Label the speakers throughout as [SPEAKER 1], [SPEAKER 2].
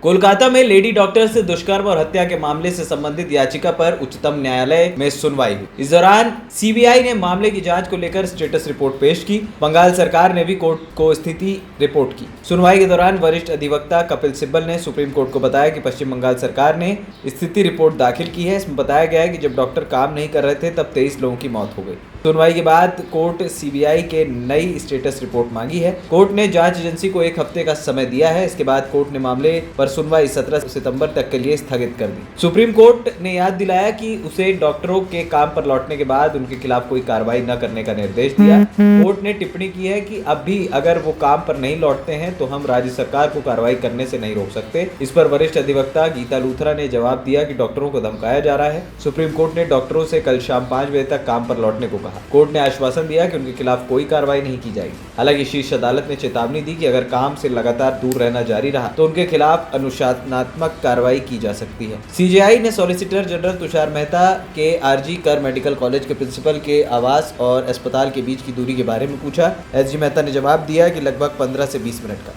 [SPEAKER 1] कोलकाता में lady doctor से दुष्कर्म और हत्या के मामले से संबंधित याचिका पर उच्चतम न्यायालय में सुनवाई हुई। इस दौरान सीबीआई ने मामले की जांच को लेकर स्टेटस रिपोर्ट पेश की। बंगाल सरकार ने भी कोर्ट को स्थिति रिपोर्ट की। सुनवाई के दौरान वरिष्ठ अधिवक्ता कपिल सिब्बल ने सुप्रीम कोर्ट को बताया कि पश्चिम बंगाल सरकार ने स्थिति रिपोर्ट दाखिल की है। इसमें बताया गया है कि जब डॉक्टर काम नहीं कर रहे थे तब 23 लोगों की मौत हो गई। सुनवाई के बाद कोर्ट सीबीआई के नई स्टेटस रिपोर्ट मांगी है। कोर्ट ने जांच एजेंसी को 1 हफ्ते का समय दिया है। इसके बाद कोर्ट ने मामले पर सुनवाई 17 सितंबर तक के लिए स्थगित कर दी। सुप्रीम कोर्ट ने याद दिलाया कि उसे डॉक्टरों के काम पर लौटने के बाद उनके खिलाफ कोई कार्रवाई न करने का निर्देश दिया। कोर्ट ने टिप्पणी की है कि अब भी अगर वो काम पर नहीं लौटते हैं तो हम राज्य सरकार को कार्रवाई करने से नहीं रोक सकते। इस पर वरिष्ठ अधिवक्ता गीता लूथरा ने जवाब दिया कि डॉक्टरों को धमकाया जा रहा है। सुप्रीम कोर्ट ने डॉक्टरों से कल शाम 5 बजे तक काम पर लौटने को कहा। कोर्ट ने आश्वासन दिया कि उनके खिलाफ कोई कार्रवाई नहीं की जाएगी। हालांकि शीर्ष अदालत ने चेतावनी दी कि अगर काम से लगातार दूर रहना जारी रहा तो उनके खिलाफ अनुशासनात्मक कार्रवाई की जा सकती है। सीजेआई ने सॉलिसिटर जनरल तुषार मेहता के आरजी कर मेडिकल कॉलेज के प्रिंसिपल के आवास और अस्पताल के बीच की दूरी के बारे में पूछा। एसजी मेहता ने जवाब दिया कि लगभग 15 से 20 मिनट का।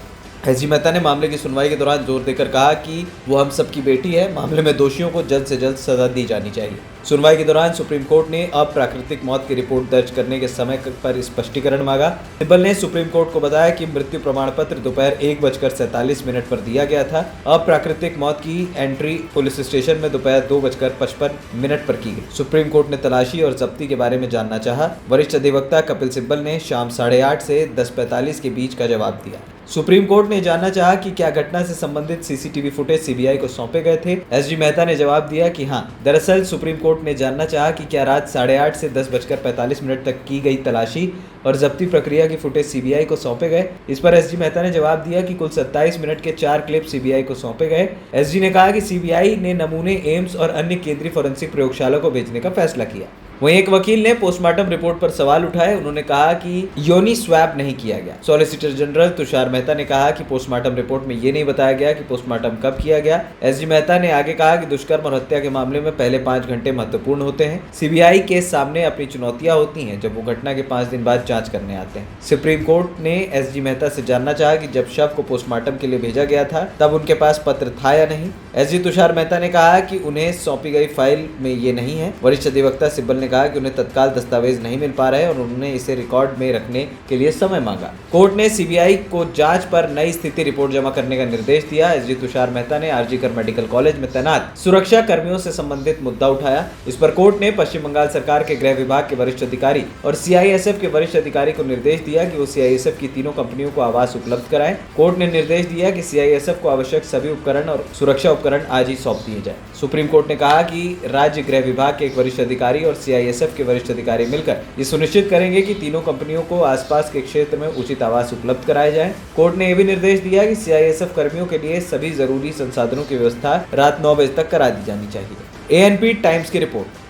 [SPEAKER 1] एसजी मेहता ने मामले की सुनवाई के दौरान जोर देकर कहा कि वो हम सबकी बेटी है। मामले में दोषियों को जल्द से जल्द सजा दी जानी चाहिए। सुनवाई के दौरान सुप्रीम कोर्ट ने अप्राकृतिक मौत की रिपोर्ट दर्ज करने के समय पर स्पष्टीकरण मांगा। सिब्बल ने सुप्रीम कोर्ट को बताया कि मृत्यु प्रमाण पत्र दोपहर 1:47 पर दिया गया था। अप्राकृतिक मौत की एंट्री पुलिस स्टेशन में दोपहर 2:55 पर की गई। सुप्रीम कोर्ट ने तलाशी और जब्ती के बारे में जानना चाहा। वरिष्ठ अधिवक्ता कपिल सिब्बल ने शाम 8:30 से 10:45 के बीच का जवाब दिया। सुप्रीम कोर्ट ने जानना चाहा कि क्या घटना से संबंधित सीसीटीवी फुटेज सीबीआई को सौंपे गए थे। एसजी मेहता ने जवाब दिया कि हाँ। दरअसल सुप्रीम कोर्ट ने जानना चाहा कि क्या रात 8:30 से 10:45 तक की गई तलाशी और जब्ती प्रक्रिया की फुटेज सीबीआई को सौंपे गए। इस पर एसजी मेहता ने जवाब दिया कि कुल 27 मिनट के 4 क्लिप सीबीआई को सौंपे गए। एसजी ने कहा कि सीबीआई ने नमूने एम्स और अन्य केंद्रीय फोरेंसिक प्रयोगशाला को भेजने का फैसला किया। वहीं एक वकील ने पोस्टमार्टम रिपोर्ट पर सवाल उठाए। उन्होंने कहा कि योनि स्वैब नहीं किया गया। सॉलिसिटर जनरल तुषार मेहता ने कहा कि पोस्टमार्टम रिपोर्ट में ये नहीं बताया गया कि पोस्टमार्टम कब किया गया। एसजी मेहता ने आगे कहा कि दुष्कर्म और हत्या के मामले में पहले 5 घंटे महत्वपूर्ण होते हैं। सीबीआई के सामने अपनी चुनौतियां होती हैं जब वो घटना के 5 दिन बाद जांच करने आते हैं। सुप्रीम कोर्ट ने एसजी मेहता से जानना चाहा कि जब शव को पोस्टमार्टम के लिए भेजा गया था तब उनके पास पत्र था या नहीं। एसजी तुषार मेहता ने कहा कि उन्हें सौंपी गई फाइल में ये नहीं है। वरिष्ठ अधिवक्ता सिब्बल ने कहा कि उन्हें तत्काल दस्तावेज नहीं मिल पा रहे और उन्होंने इसे रिकॉर्ड में रखने के लिए समय मांगा। कोर्ट ने सीबीआई को जांच पर नई स्थिति रिपोर्ट जमा करने का निर्देश दिया। एसजी तुषार मेहता ने आरजी कर मेडिकल कॉलेज में तैनात सुरक्षा कर्मियों से संबंधित मुद्दा उठाया। इस पर कोर्ट ने पश्चिम बंगाल सरकार के गृह विभाग के वरिष्ठ अधिकारी और सीआईएसएफ के वरिष्ठ अधिकारी को निर्देश दिया कि वो सीआईएसएफ की तीनों कंपनियों को आवास उपलब्ध कराएं। कोर्ट ने निर्देश दिया कि सीआईएसएफ को आवश्यक सभी उपकरण और सुरक्षा उपकरण आज ही सौंप दिए जाए। सुप्रीम कोर्ट ने कहा कि राज्य गृह विभाग के एक वरिष्ठ अधिकारी और सीआईएसएफ के वरिष्ठ अधिकारी मिलकर ये सुनिश्चित करेंगे कि तीनों कंपनियों को आसपास के क्षेत्र में उचित आवास उपलब्ध कराए जाएं। कोर्ट ने यह भी निर्देश दिया कि सीआईएसएफ कर्मियों के लिए सभी जरूरी संसाधनों की व्यवस्था रात 9 बजे तक करा दी जानी चाहिए। एएनपी टाइम्स की रिपोर्ट।